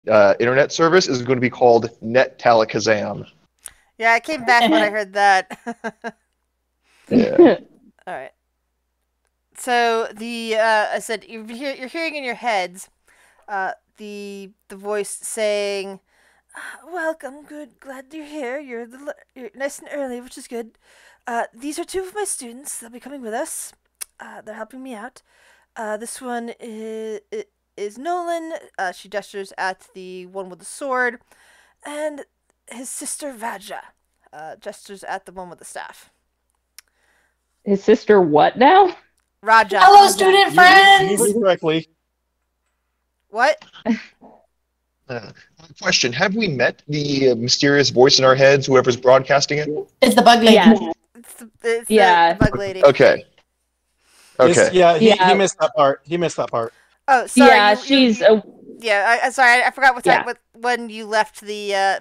internet service is going to be called Net Talakazam. Yeah, I came back when I heard that. Yeah. All right. So I said you're hearing in your heads, the voice saying, "Welcome, good, glad you're here. You're nice and early, which is good. These are two of my students. They'll be coming with us. They're helping me out. This one is Nolan. She gestures at the one with the sword, and his sister Vaja gestures at the one with the staff. His sister what now? Raja. Hello, student friends! You heard correctly. What? Question: have we met the mysterious voice in our heads, whoever's broadcasting it? It's the bug lady. Yes. It's Yeah. the bug lady. Okay. Okay. He missed that part. He missed that part. Oh, sorry. Yeah, she's a. Yeah, I'm sorry. I forgot what Yeah. time when you left the. Yeah.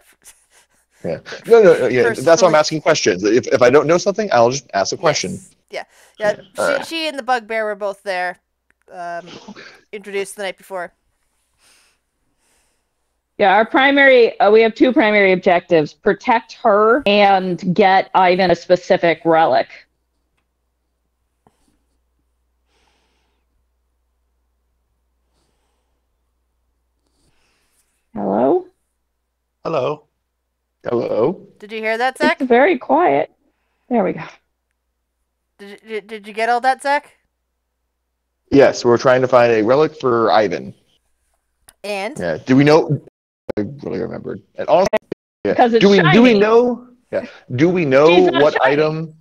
No. Yeah, that's why I'm asking questions. If I don't know something, I'll just ask a question. Yes. Yeah. Alright. She and the bugbear were both there. Introduced the night before. Yeah, we have two primary objectives: protect her and get Ivan a specific relic. Hello? Hello. Hello. Did you hear that, Zach? It's very quiet. There we go. Did you get all that, Zach? Yes, we're trying to find a relic for Ivan. And? Yeah. Do we know? I really remembered. And honestly, Because it's do we shiny. know? Yeah. Do we know She's not what shiny. item?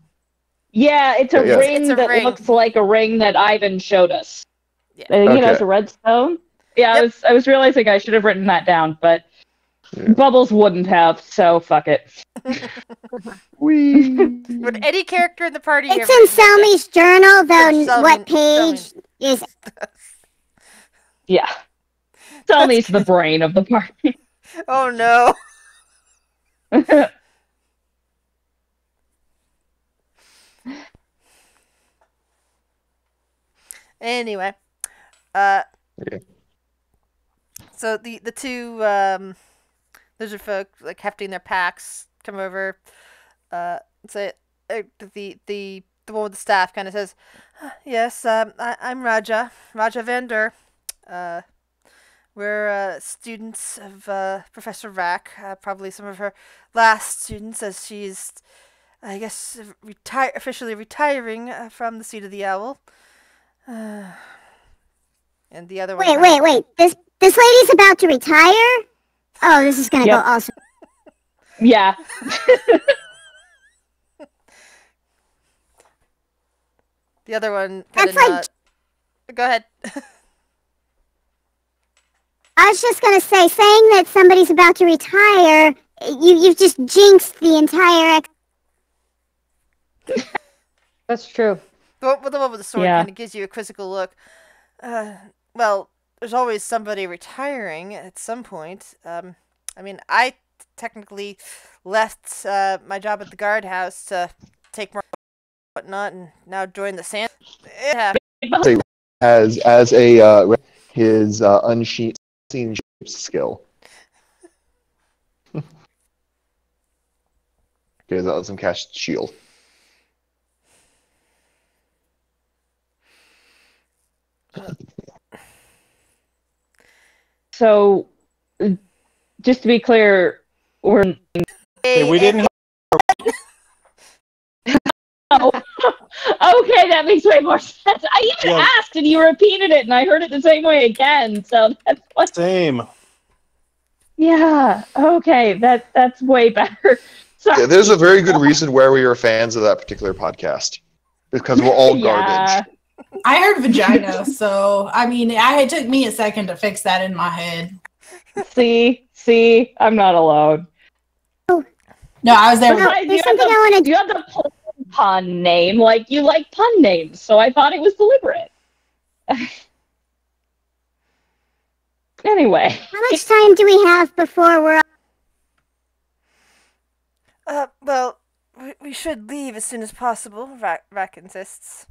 Yeah, it's a Yeah, ring It's a that ring. looks like a ring that Ivan showed us. Yeah. It's a red stone. Yeah, Yep. I was realizing I should have written that down, but Bubbles wouldn't have, so fuck it. Would any character in the party It's in Selmy's journal, though. What page is? Yeah. Selmy's the brain of the party. Oh no. Anyway, so the two lizard folk like hefting their packs come over. Say the one with the staff kind of says, "Yes, I'm Raja Vander. We're students of Professor Rack. Probably some of her last students, as she's, I guess, officially retiring from the Seat of the Owl." And the other one. Wait. This lady's about to retire? Oh, this is gonna go awesome. Yeah. The other one. That's like. Go ahead. I was just gonna say, saying that somebody's about to retire, you've just jinxed the entire. That's true. The one with the sword kind of gives you a quizzical look. Well, there's always somebody retiring at some point. I mean, I technically left my job at the guardhouse to take more whatnot, and now join the sand. Yeah. As a his unseen skill. Okay, that lets him cast shield. So, just to be clear, we're. Okay, we didn't. Oh, okay, that makes way more sense. I even asked and you repeated it, and I heard it the same way again. So that's what. Same. Yeah. Okay. That's way better. Sorry. Yeah, there's a very good reason why we are fans of that particular podcast, because we're all garbage. I heard vagina, so I mean, it took me a second to fix that in my head. See, I'm not alone. No, I was there. There's something I want to do. You have the pun name, like you like pun names, so I thought it was deliberate. Anyway. How much time do we have before we're? Well, we should leave as soon as possible. Rack insists.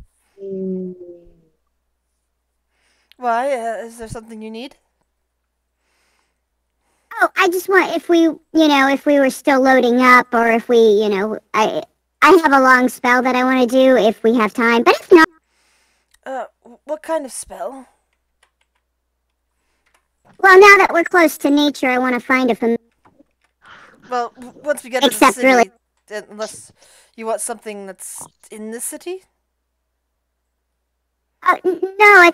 Why? Is there something you need? Oh, I just want if we, if we were still loading up, or if we, I have a long spell that I want to do if we have time. But if not, What kind of spell? well, now that we're close to nature, I want to find a familiar. Well, once we get to the Except city, really- unless you want something that's in the city. No, I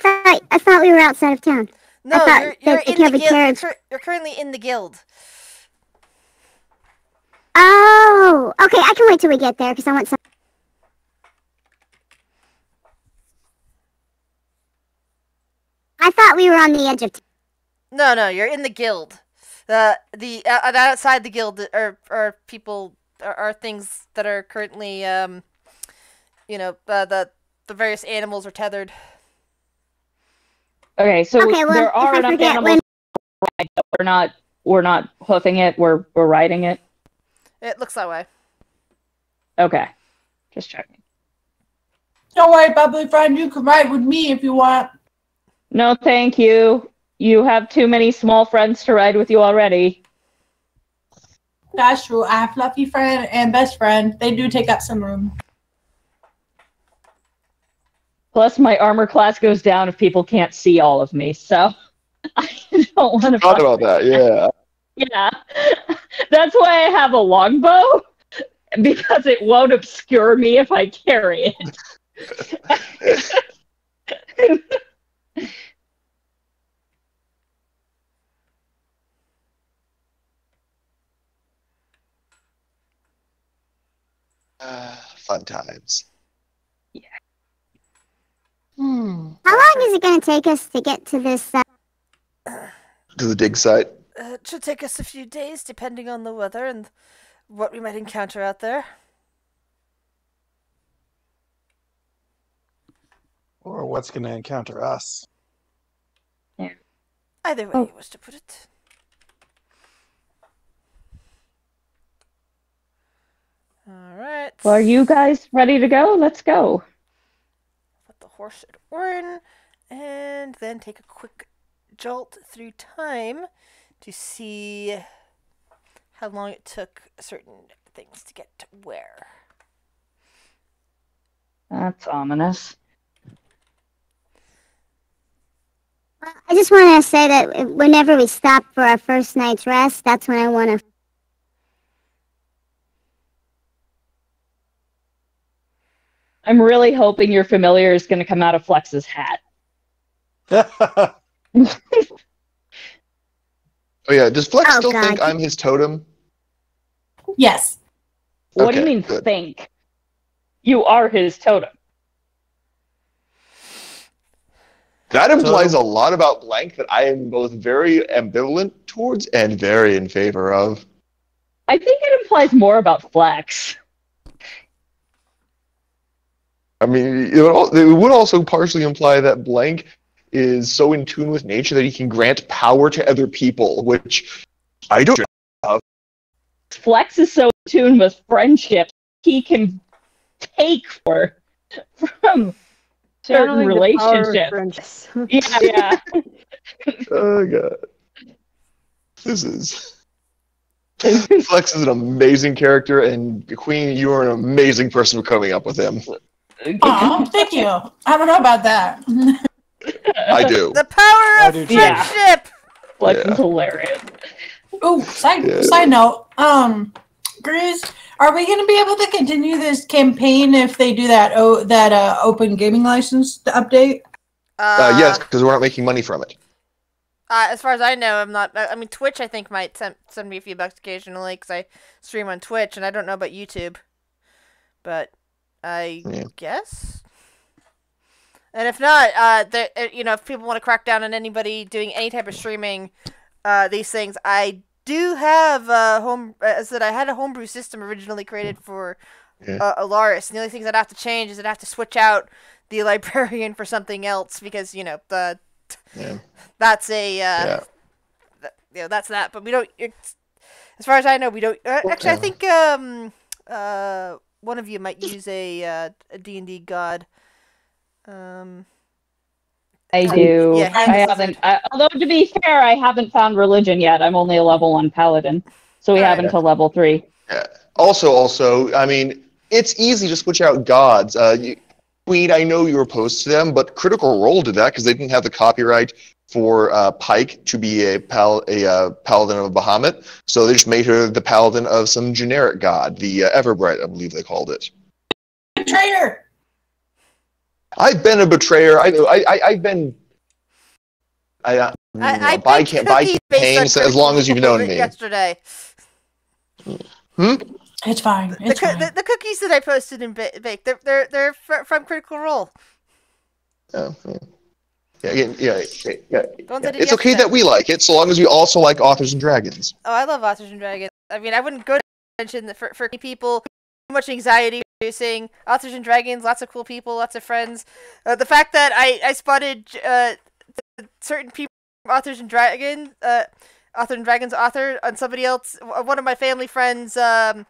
thought we were outside of town. No, thought you're that the in the covered guild. carriage- You're currently in the guild. Oh, okay. I can wait till we get there because I want some. I thought we were on the edge of. No, you're in the guild. The outside the guild are people are things that are currently the various animals are tethered. Okay, so Okay, well, there if are I enough forget animals. We're not hoofing it. We're riding it. It looks that way. Okay, just checking. Don't worry, bubbly friend. You can ride with me if you want. No, thank you. You have too many small friends to ride with you already. That's true. I have fluffy friend and best friend. They do take up some room. Plus, my armor class goes down if people can't see all of me, so I don't want to. Thought about that, yeah. Yeah, that's why I have a longbow, because it won't obscure me if I carry it. Fun times. How long is it going to take us to get to this? To the dig site. It should take us a few days, depending on the weather and what we might encounter out there. Or what's going to encounter us? Either way you wish to put it. All right. Well, are you guys ready to go? Let's go. Put the horse at Orin, and then take a quick jolt through time to see how long it took certain things to get to where. That's ominous. I just want to say that whenever we stop for our first night's rest, that's when I want to. I'm really hoping your familiar is going to come out of Flex's hat. Oh yeah, does Flex Oh, still God. think I'm his totem? Yes. What do you Okay, mean good. think? You are his totem. That implies a lot about Blank that I am both very ambivalent towards and very in favor of. I think it implies more about Flex. I mean, it would also partially imply that Blank is so in tune with nature that he can grant power to other people, which I don't have. Flex is so in tune with friendship, he can take from certain Channeling the power of relationships. friendship. Yeah. Oh god. This is Flex is an amazing character, and Queen, you are an amazing person for coming up with him. Aw, thank you. I don't know about that. I do. The power of do too. Yeah. friendship! Flex Yeah. is hilarious. Oh, side Yeah. note. Grizz, are we going to be able to continue this campaign if they do that open gaming license update? Yes, because we're not making money from it. As far as I know, I'm not. I mean, Twitch, I think, might send me a few bucks occasionally because I stream on Twitch, and I don't know about YouTube. But I guess. And if not, if people want to crack down on anybody doing any type of streaming, these things, I do have as I had a homebrew system originally created for Alaris. And the only things I'd have to change is I'd have to switch out the librarian for something else because that's a that's that. But we don't. As far as I know, we don't. Actually, I think one of you might use a D&D god. I I do. Yeah, I Hank is haven't. Although to be fair, I haven't found religion yet. I'm only a level 1 paladin, so we have Alright. until level 3. Yeah. Also, I mean, it's easy to switch out gods. Queen, I know you were opposed to them, but Critical Role did that because they didn't have the copyright for Pike to be a paladin of Bahamut, so they just made her the paladin of some generic god, the Everbright, I believe they called it. Traitor! I've been a betrayer. I've been. I by baked cookies based on campaigns as long as you've Critical known Role me. yesterday. It's fine. It's fine. The cookies that I posted and baked, they're from Critical Role. Oh, yeah. Yeah. The ones I did It's okay yesterday. that we like it, so long as we also like Authors and Dragons. Oh, I love Authors and Dragons. I mean, I wouldn't go to mention that for people too much anxiety producing Authors and Dragons, lots of cool people, lots of friends. The fact that I spotted certain people from Authors and Dragons, author on somebody else, one of my family friends, the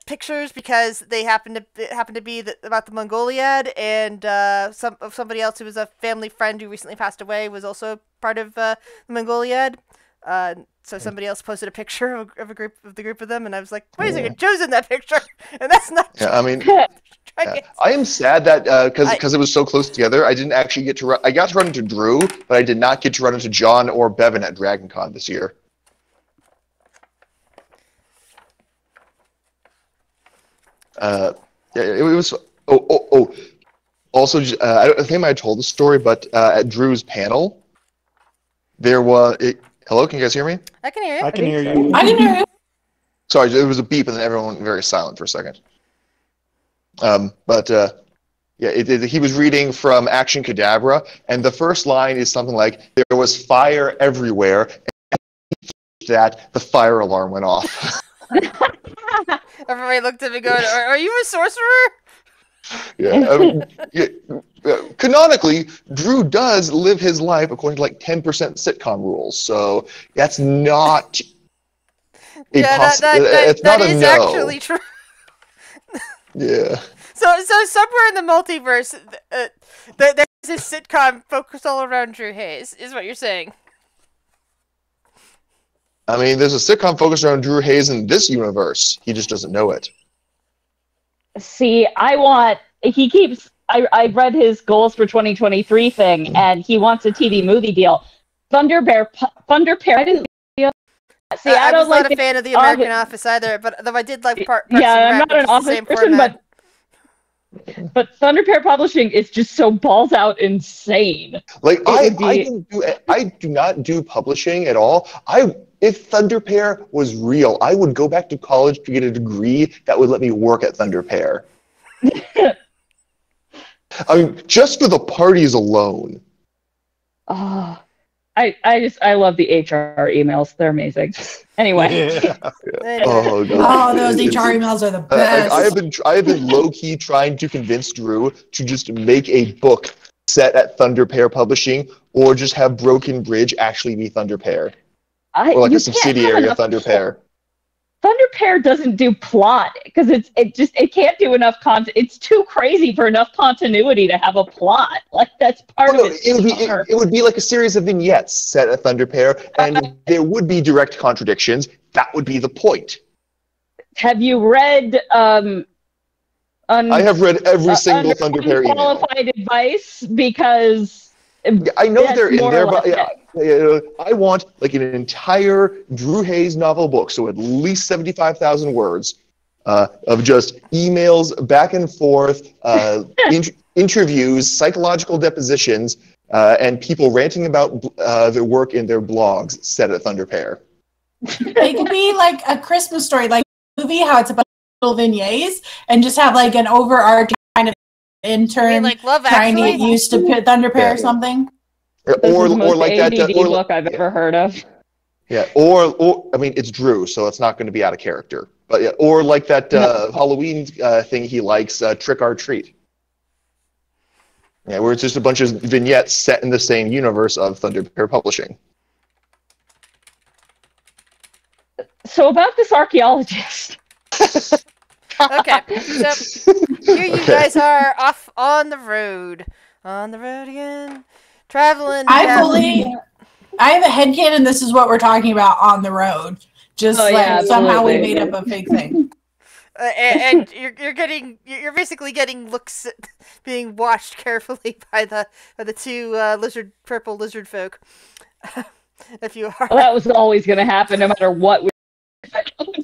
pictures because they happened to be about the Mongoliad, and somebody else who was a family friend who recently passed away was also part of the Mongoliad. So somebody else posted a picture of the group of them, and I was like, wait a second, Joe's in that picture, and that's not. Yeah, I mean, Dragons. I am sad that because it was so close together, I didn't actually get to run. I got to run into Drew, but I did not get to run into John or Bevan at DragonCon this year. It was. Also, I think I might have told the story, but at Drew's panel, there was. Hello, can you guys hear me? I can hear you. I can hear you. I can hear you. Sorry, there was a beep, and then everyone went very silent for a second. He was reading from Action Cadabra, and the first line is something like, "There was fire everywhere," and that the fire alarm went off. Everybody looked at me going, "Are you a sorcerer?" Canonically, Drew does live his life according to like 10% sitcom rules, so that's not it's not a no. Actually true. Yeah. So somewhere in the multiverse, there's this sitcom focused all around Drew Hayes, is what you're saying. I mean, there's a sitcom focused around Drew Hayes in this universe. He just doesn't know it. See, I read his goals for 2023 thing, and he wants a TV movie deal. Thunder Bear, I didn't. See, I don't was like not a fan of the American Office either, but though I did like Parks and I'm Rec, not an Office person, but Thunder Pear Publishing is just so balls out insane. Like I do not do publishing at all. If Thunder Pear was real, I would go back to college to get a degree that would let me work at Thunder Pear. I mean, just for the parties alone. Oh, I love the HR emails. They're amazing. Anyway. Yeah. Oh, those HR emails are the best. I have been low key trying to convince Drew to just make a book set at Thunder Pear Publishing, or just have Broken Bridge actually be Thunder Pear, or like a subsidiary of Thunder Pear. Thunder Pear doesn't do plot because it can't do enough content. It's too crazy for enough continuity to have a plot. Like that's part of it. It would be like a series of vignettes set at Thunder Pear, and there would be direct contradictions. That would be the point. Have you read? I have read every single Thunder Pear email. Qualified advice because. I know they're in there, but I want like an entire Drew Hayes novel book, so at least 75,000 words of just emails back and forth, interviews, psychological depositions, and people ranting about their work in their blogs set at Thunder Pear. It could be like a Christmas story, like a movie, how it's about little vignettes, and just have like an overarching kind of intern like Love trying to Actually? get used to Thunder Pear or something. Or like that book I've ever heard of. Yeah, or I mean, it's Drew, so it's not going to be out of character. But yeah, or like that Halloween thing he likes, Trick or Treat. Yeah, where it's just a bunch of vignettes set in the same universe of Thunder Pear Publishing. So about this archaeologist. Okay, so here you guys are off on the road. On the road again. Traveling. I have a headcanon. This is what we're talking about on the road. Just somehow we made up a fake thing. And you're basically getting looks being watched carefully by the two purple lizard folk. If you are, well, that was always going to happen, no matter what.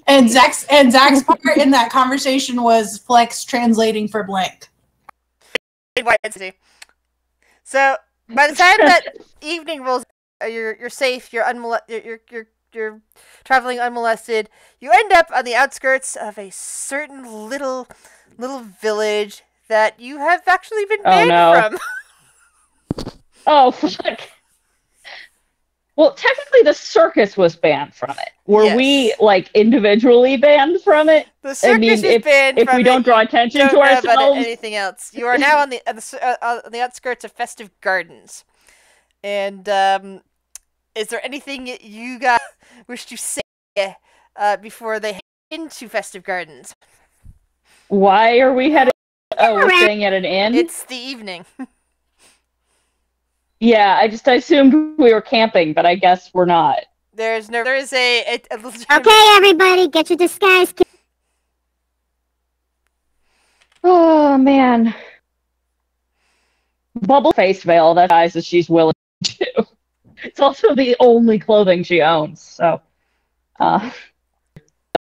And Zach's part in that conversation was Flex translating for blank. So by the time that evening rolls, you're safe. You're traveling unmolested. You end up on the outskirts of a certain little village that you have actually been banned from. Oh, fuck. Well, technically the circus was banned from it. Were we, individually banned from it? The circus is banned from it. If we don't draw attention to ourselves? Anything else. You are now on the outskirts of Festive Gardens. And, is there anything you guys wish to say before they head into Festive Gardens? Why are we heading? Oh, we're staying at an inn? It's the evening. Yeah, I assumed we were camping, but I guess we're not. There is a Okay, everybody, get your disguise kit. Oh, man. Bubble face veil, that size that she's willing to do. It's also the only clothing she owns, so. The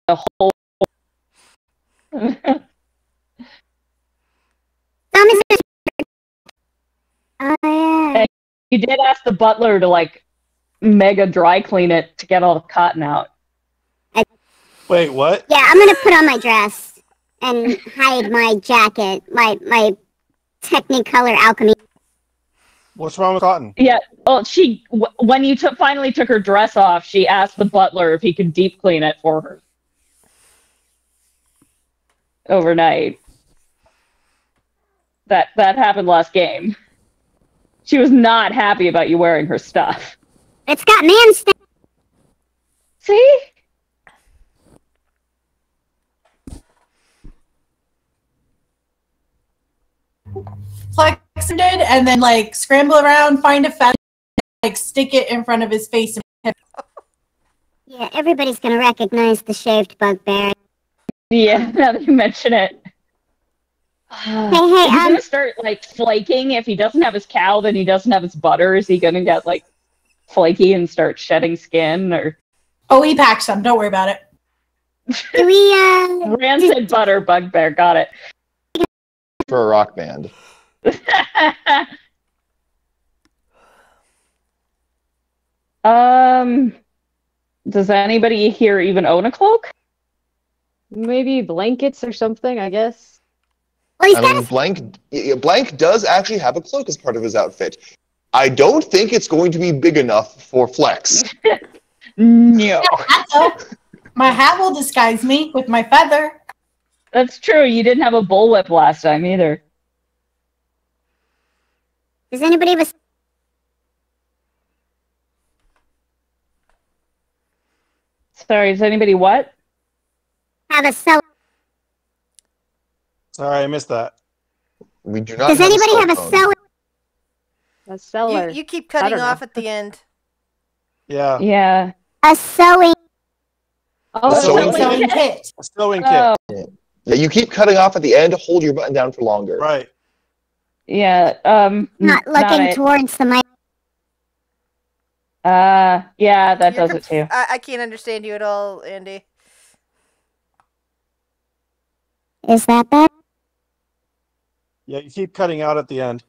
whole. Yeah. You did ask the butler to, mega dry clean it to get all the cotton out. Wait, what? Yeah, I'm gonna put on my dress and hide my jacket, my Technicolor alchemy. What's wrong with cotton? Yeah, well, when you finally took her dress off, she asked the butler if he could deep clean it for her. Overnight. That happened last game. She was not happy about you wearing her stuff. It's got man stuff. See? Flex did, and then scramble around, find a feather, stick it in front of his face. Yeah, everybody's gonna recognize the shaved bugbear. Yeah, now that you mention it. Hey, He's gonna start flaking. If he doesn't have his cow, then he doesn't have his butter. Is he gonna get flaky and start shedding skin? Or oh, he packs some. Don't worry about it. Do we rancid butter bugbear? Got it. For a rock band. Does anybody here even own a cloak? Maybe blankets or something, I guess. Well, Blank does actually have a cloak as part of his outfit. I don't think it's going to be big enough for Flex. No. My hat will disguise me with my feather. That's true. You didn't have a bullwhip last time either. Does anybody have a... Sorry, does anybody what? Have a cellar? Sorry, I missed that. We do not. Does anybody have a cellar? A cellar. You keep cutting off at the end. Yeah. Yeah. A sewing. Oh, A sewing kit. A sewing Oh. kit. Yeah, you keep cutting off at the end. Hold your button down for longer. Right. Yeah. Not looking towards the mic. Yeah, that does it too. I can't understand you at all, Andy. Is that bad? Yeah, you keep cutting out at the end.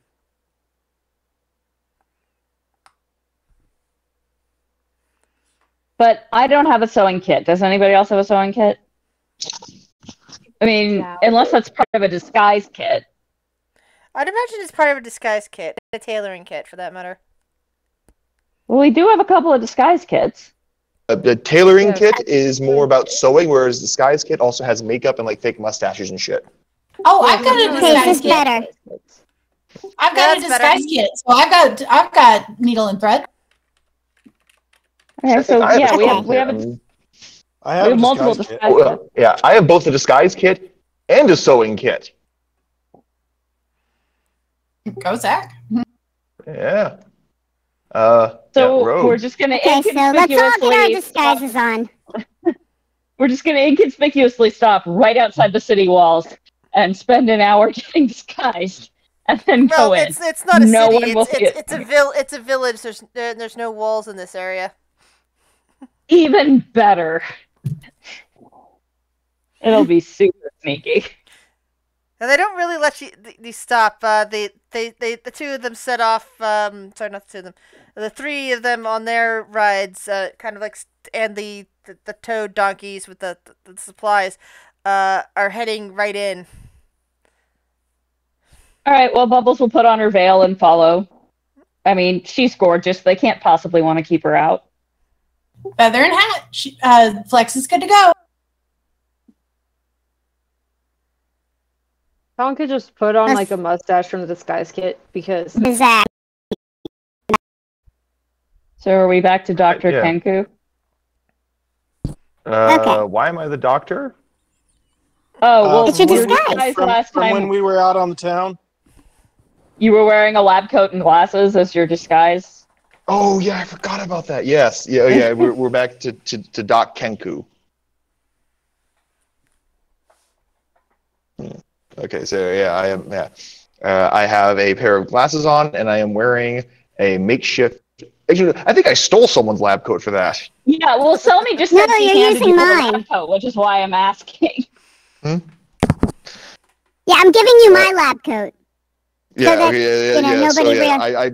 But I don't have a sewing kit. Does anybody else have a sewing kit? I mean, unless that's part of a disguise kit. I'd imagine it's part of a disguise kit. A tailoring kit, for that matter. Well, we do have a couple of disguise kits. The tailoring kit is more about sewing, whereas the disguise kit also has makeup and fake mustaches and shit. Oh, I've got a Okay, disguise this is kit. better. I've got a disguise kit, so I've got needle and thread. Okay, so yeah, we have I have a multiple disguise kit. disguise kits. Yeah, I have both a disguise kit and a sewing kit. Go, Zach. Yeah. So Rogue. we're just gonna Okay, so let's all get our disguises on. We're just gonna inconspicuously stop right outside the city walls and spend an hour getting disguised, and then go in. It's not a No city. one will see it. It's a village. There's no walls in this area. Even better. It'll be super sneaky. And they don't really let you stop. The two of them set off. Sorry, not the two of them. The three of them on their rides, kind of like, and the toad donkeys with the supplies, are heading right in. All right. Well, Bubbles will put on her veil and follow. I mean, she's gorgeous. They can't possibly want to keep her out. Feather and hat. Flex is good to go. Colin could just put on like a mustache from the disguise kit because. Zach. So are we back to Dr. Yeah. Kenku? Okay. Why am I the doctor? Oh, well, It's your you were disguise. disguised From last time. when we were out on the town. You were wearing a lab coat and glasses as your disguise. Oh yeah, I forgot about that. Yes, yeah. we're back to Doc Kenku. Okay, so yeah, I am. Yeah, I have a pair of glasses on, and I am wearing a makeshift. Actually, I think I stole someone's lab coat for that. Yeah, well, Selmy just No, said she you're handed using you the mine. lab coat, which is why I'm asking. Yeah, I'm giving you my lab coat. Yeah, that, okay, you know, yeah. So nobody yeah,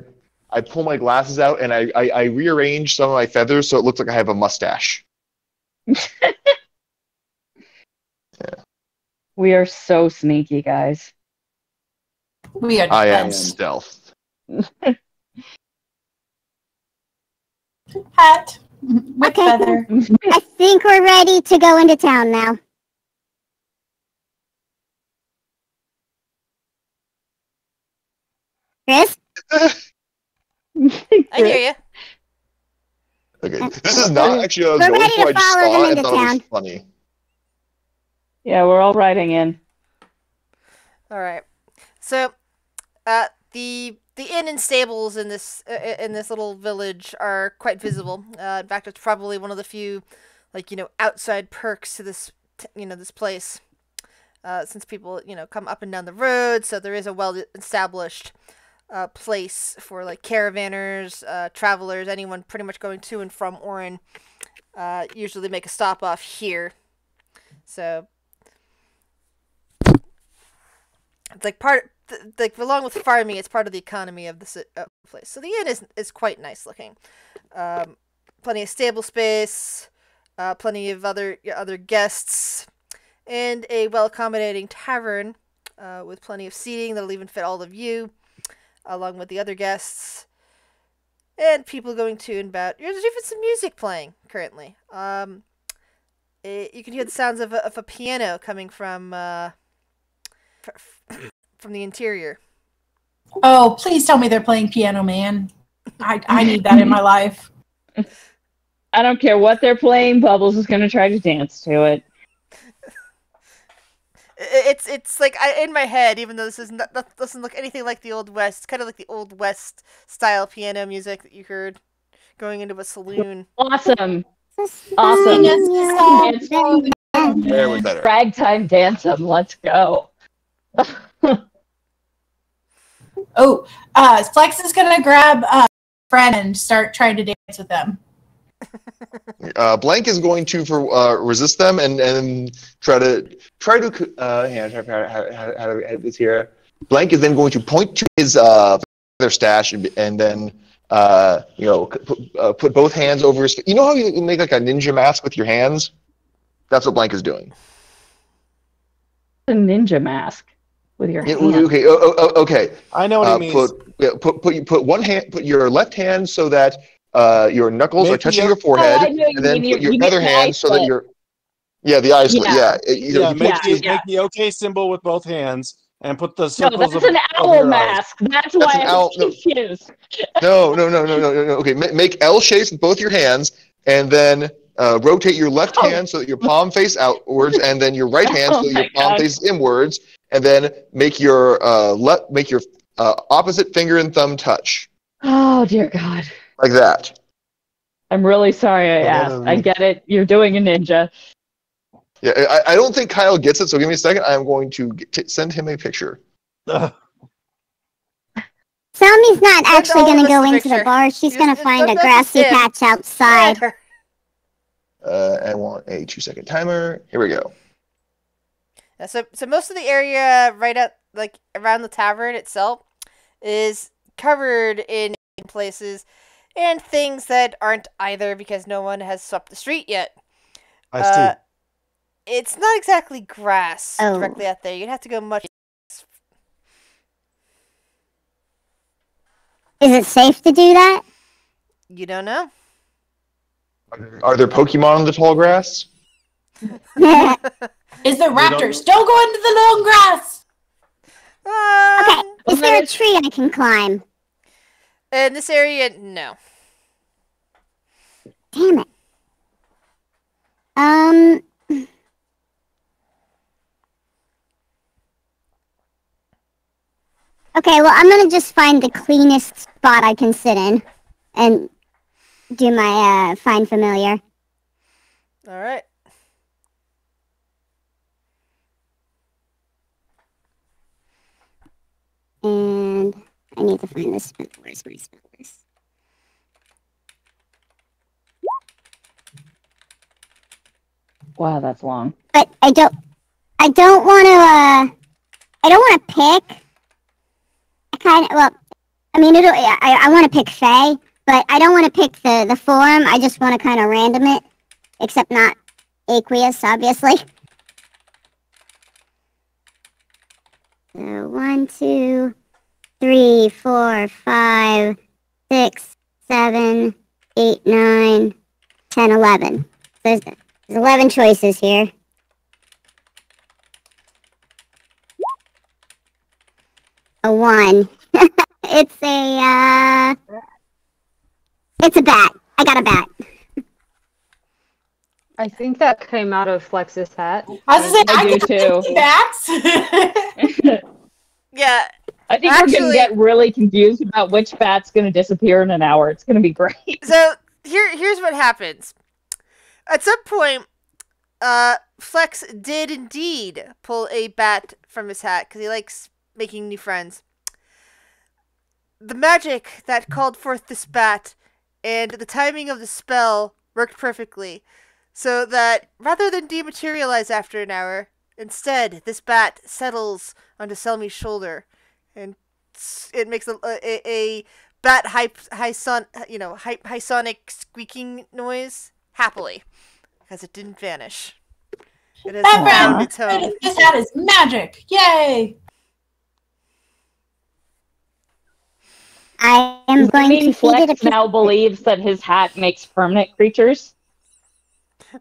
I pull my glasses out and I rearrange some of my feathers so it looks like I have a mustache. We are so sneaky, guys. We are. I am stealth. Hat with Okay. feather. I think we're ready to go into town now. Chris? I hear you. Okay, this is not actually what I was We're going ready for. to I just follow saw them it and into thought it was town. funny. Yeah, we're all riding in. All right. So, the inn and stables in this little village are quite visible. In fact, it's probably one of the few, outside perks to this this place. Since people come up and down the road, so there is a well-established place for caravanners, travelers, anyone pretty much going to and from Orin. Usually make a stop off here. So it's along with farming, it's part of the economy of the place. So the inn is quite nice looking. Plenty of stable space, plenty of other guests, and a well-accommodating tavern with plenty of seating that'll even fit all of you, along with the other guests, and people going to and about. There's even some music playing currently. You can hear the sounds of a piano coming from the interior. Oh, please tell me they're playing Piano Man. I need that in my life. I don't care what they're playing. Bubbles is going to try to dance to it. It's like in my head, even though this doesn't look anything like the Old West. It's kind of like the Old West style piano music that you heard going into a saloon. Awesome. There was better. Ragtime dance-em. Let's go. Oh, Flex is gonna grab a friend and start trying to dance with them. Blank is going to resist them and try to how to edit this here. Blank is then going to point to his their stash and then put both hands over his. You know how you make like a ninja mask with your hands? That's what Blank is doing. A ninja mask with your hand. Okay. Okay. I know what he means. Put your left hand so that your knuckles are touching your Oh, forehead, I know and then put your you other mean the hand eye so that split. the eye split. Yeah. Yeah. Make the OK symbol with both hands and put the No, circles that's of an of owl your eyes. mask. That's why an I'm owl- no. confused. No. Okay, make L shapes with both your hands, and then rotate your left hand so that your palm face outwards, and then your right hand so that your palm God. faces inwards, and then make your opposite finger and thumb touch. Oh dear God. Like that. I'm really sorry I asked. I get it. You're doing a ninja. Yeah, I don't think Kyle gets it, so give me a second. I'm going to send him a picture. Salmi's not actually all going of to us go the into the picture. bar. She's going to find a That's grassy him. patch outside. I want a 2-second timer. Here we go. So most of the area right up, like around the tavern itself, is covered in places and things that aren't either because no one has swept the street yet. I see. It's not exactly grass Oh. directly out there. You'd have to go much. Is it safe to do that? You don't know. Are there Pokemon in the tall grass? Is there raptors? Don't go into the long grass. Okay, is there a tree I can climb? In this area, no. Damn it. Okay, well, I'm gonna just find the cleanest spot I can sit in and do my find familiar. All right. And I need to find this. Where's my spellers? Wow, that's long. But I don't want to pick. I want to pick Faye, but I don't want to pick the form. I just want to kind of random it, except not aqueous, obviously. So 1, 2, 3, 4, 5, 6, 7, 8, 9, 10, 11. There's 11 choices here. A 1. It's a bat. I got a bat. I think that came out of Flex's hat. I was gonna say, I do too. Bats. Yeah. I think we're gonna get really confused about which bat's gonna disappear in an hour. It's gonna be great. So here's what happens. At some point, Flex did indeed pull a bat from his hat because he likes making new friends. The magic that called forth this bat and the timing of the spell worked perfectly, so that rather than dematerialize after an hour, instead this bat settles onto Selmy's shoulder, and it makes a bat high sonic squeaking noise happily, because it didn't vanish. It has found its home. This hat is magic! Yay! I am going to feed it a Flex now believes that his hat makes permanent creatures.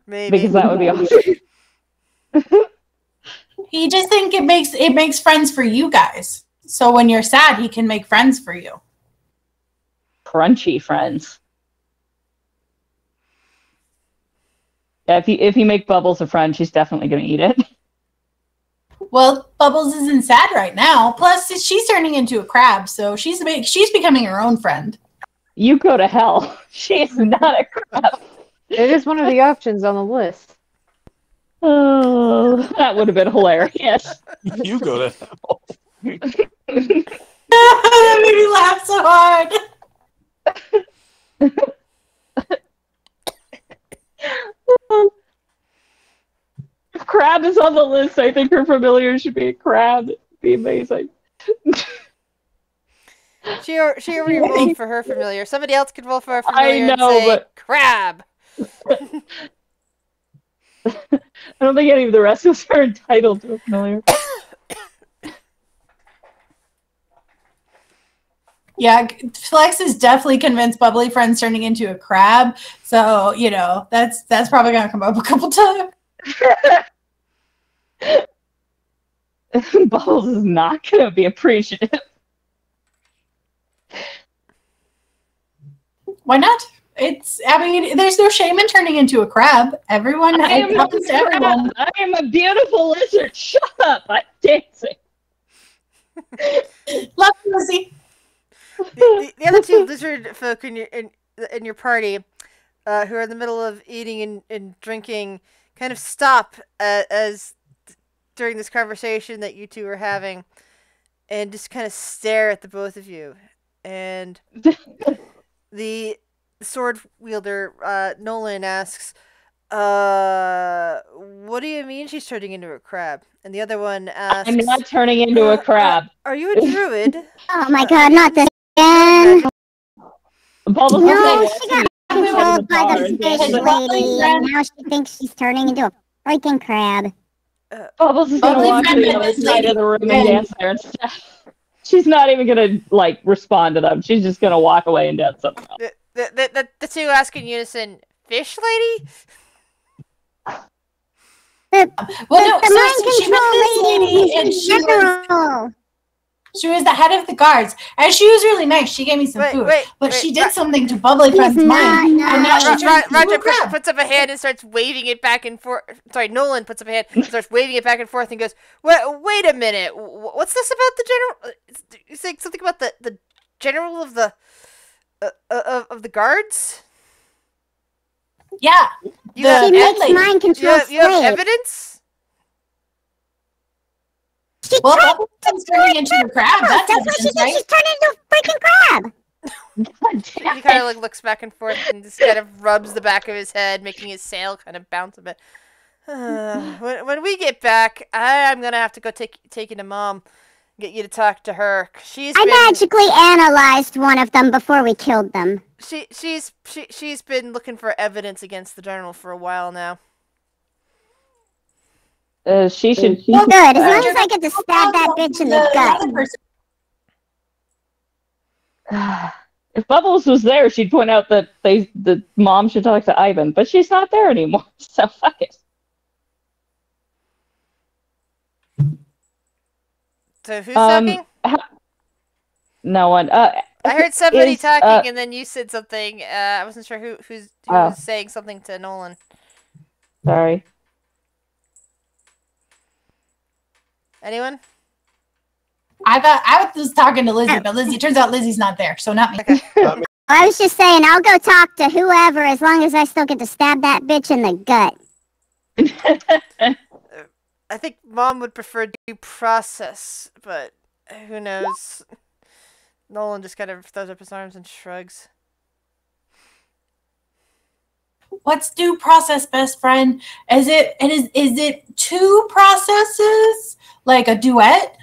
Maybe. Because that would be awesome. He just think it makes friends for you guys. So when you're sad, he can make friends for you. Crunchy friends. Yeah, if you make Bubbles a friend, she's definitely gonna eat it. Well, Bubbles isn't sad right now. Plus, she's turning into a crab, so she's becoming her own friend. You go to hell. She's not a crab. It is one of the options on the list. Oh, that would have been hilarious. You go to hell. That made me laugh so hard. If crab is on the list, I think her familiar should be a crab. It'd be amazing. She already rolled for her familiar. Somebody else could roll for her familiar I know, and say, but crab. I don't think any of the rest of us are entitled to a familiar. Yeah, Flex is definitely convinced Bubbly Friend's turning into a crab. So, that's probably going to come up a couple times. Bubbles is not going to be appreciative. Why not? There's no shame in turning into a crab. Everyone happens to everyone. I am a beautiful lizard. Shut up. I'm dancing. Love you, Lizzie. The other two lizard folk in your party, who are in the middle of eating and drinking, kind of stop as during this conversation that you two are having, and just kind of stare at the both of you. And the sword wielder, Nolan, asks, what do you mean she's turning into a crab? And the other one asks, I'm not turning into a crab. Are you a druid? Oh my god, not this again. Bubbles No, is she got controlled by the fish lady, and now she thinks she's turning into a freaking crab. Bubbles is gonna walk to the other side of the room and dance there and stuff. She's not even gonna like respond to them. She's just gonna walk away and dance something else. The two ask in unison, "Fish lady?" Well, no, The mind so she met this lady, and she was the head of the guards, and she was really nice. She gave me some food, but she did something to Bubbly Friend's mind, and now she turned into a crab. Puts up a hand and starts waving it back and forth. Sorry, Nolan puts up a hand and starts waving it back and forth and goes, "Wait a minute, what's this about the general? You saying something about the general of the of the guards?" Yeah, she makes mind control. You have evidence? Well, Bubbly's turning into a crab. That's what she did. She's turning into a freaking crab. He kind of like looks back and forth and just kind of rubs the back of his head, making his sail kind of bounce a bit. When we get back, I'm gonna have to go take you to Mom, get you to talk to her. I magically analyzed one of them before we killed them. She's been looking for evidence against the general for a while now. She should. Well, good. As long as I get to stab that bitch in the gut. If Bubbles was there, she'd point out that the mom should talk to Ivan, but she's not there anymore. So fuck it. So who's talking? No one. I heard somebody talking, and then you said something. I wasn't sure who was saying something to Nolan. Sorry. Anyone? I was talking to Lizzie, but Lizzie, turns out Lizzie's not there, so not me. Okay. I was just saying, I'll go talk to whoever as long as I still get to stab that bitch in the gut. I think Mom would prefer due process, but who knows? Nolan just kind of throws up his arms and shrugs. What's due process, best friend? Is it two processes? Like a duet?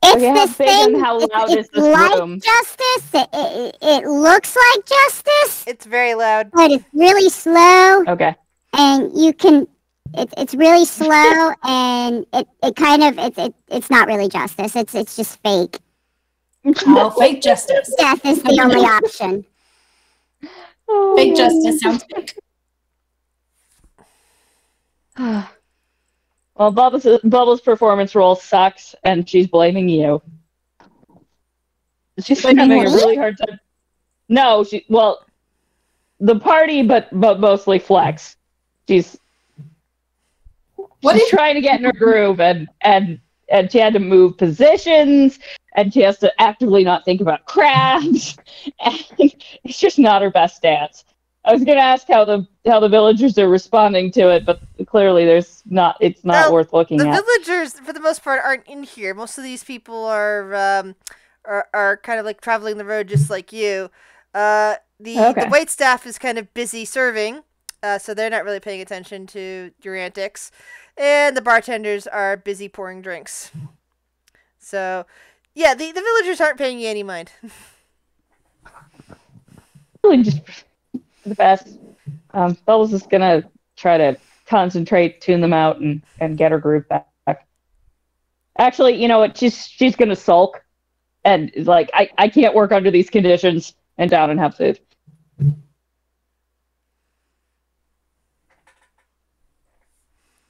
It's this thing. How loud is this like room? Justice. It looks like justice. It's very loud. But it's really slow. Okay. And you can. It's really slow, and it's not really justice. It's just fake. Oh, fake justice. Death is the only option. Fake justice sounds fake. Well, Bubbles' performance role sucks, and she's blaming you. She's having a really hard time. No, the party, but mostly Flex. She's trying to get in her groove, and she had to move positions, and she has to actively not think about crabs, and it's just not her best dance. I was going to ask how the villagers are responding to it, but clearly it's not worth looking at. The villagers, for the most part, aren't in here. Most of these people are kind of like traveling the road just like you. The wait staff is kind of busy serving, so they're not really paying attention to your antics. And the bartenders are busy pouring drinks. So, yeah, the villagers aren't paying you any mind. Really just the best. Bubbles is going to try to concentrate, tune them out, and get her groove back. Actually, you know what? She's going to sulk and is like, I can't work under these conditions, and down and have food.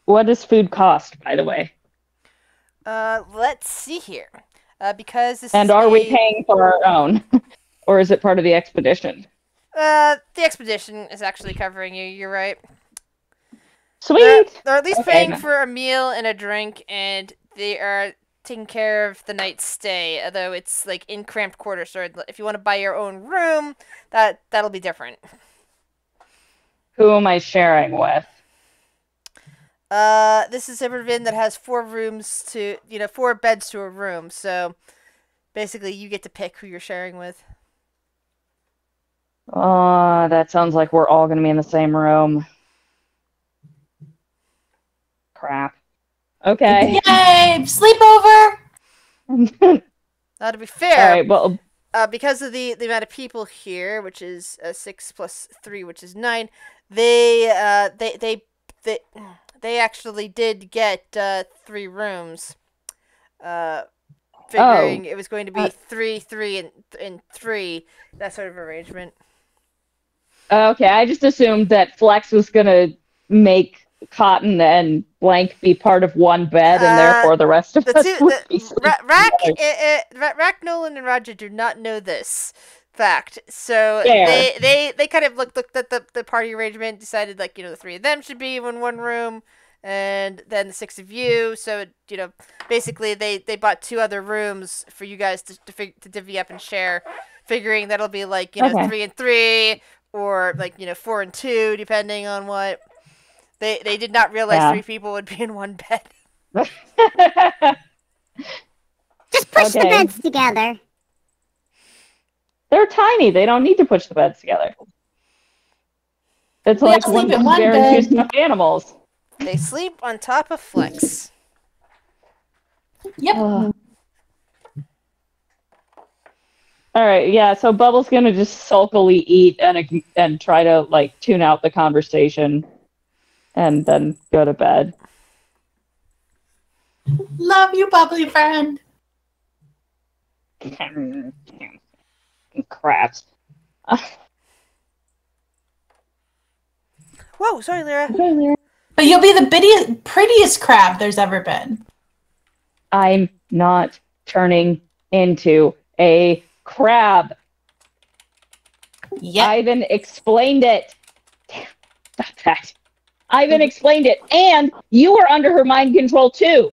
What does food cost, by the way? Let's see here. Because this are we paying for our own? Or is it part of the expedition? The expedition is actually covering you, you're right. Sweet! They're at least paying for a meal and a drink, and they are taking care of the night's stay, although it's like in cramped quarters. So if you want to buy your own room, that'll be different. Who am I sharing with? This is a ravine that has 4 rooms to 4 beds to a room. So basically, you get to pick who you're sharing with. Oh, that sounds like we're all going to be in the same room. Crap. Okay. Yay! Sleepover! Now, to be fair, All right, well, because of the amount of people here, which is 6 plus 3, which is 9, they actually did get 3 rooms. Figuring it was going to be 3, 3, and 3, that sort of arrangement. okay, I just assumed that Flex was going to make Cotton and Blank be part of one bed, and therefore the rest of us would be Rack, Nolan, and Roger do not know this fact, so Fair. they kind of looked at the party arrangement, decided the 3 of them should be in one room, and then the 6 of you. So basically they bought 2 other rooms for you guys to divvy up and share, figuring that'll be 3 and 3, or 4 and 2, depending on what. They did not realize 3 people would be in one bed. Just push the beds together. They're tiny. They don't need to push the beds together. It's We like all one sleep in one bear bed. and 2 stuffed animals. They sleep on top of Flex. Yep. All right, yeah. So Bubble's gonna just sulkily eat and try to tune out the conversation, and then go to bed. Love you, bubbly friend. Crap. Whoa, sorry, Lyra. But you'll be the prettiest crab there's ever been. I'm not turning into a crab. Yeah. Ivan explained it. Damn, stop that. Ivan explained it, and you were under her mind control too.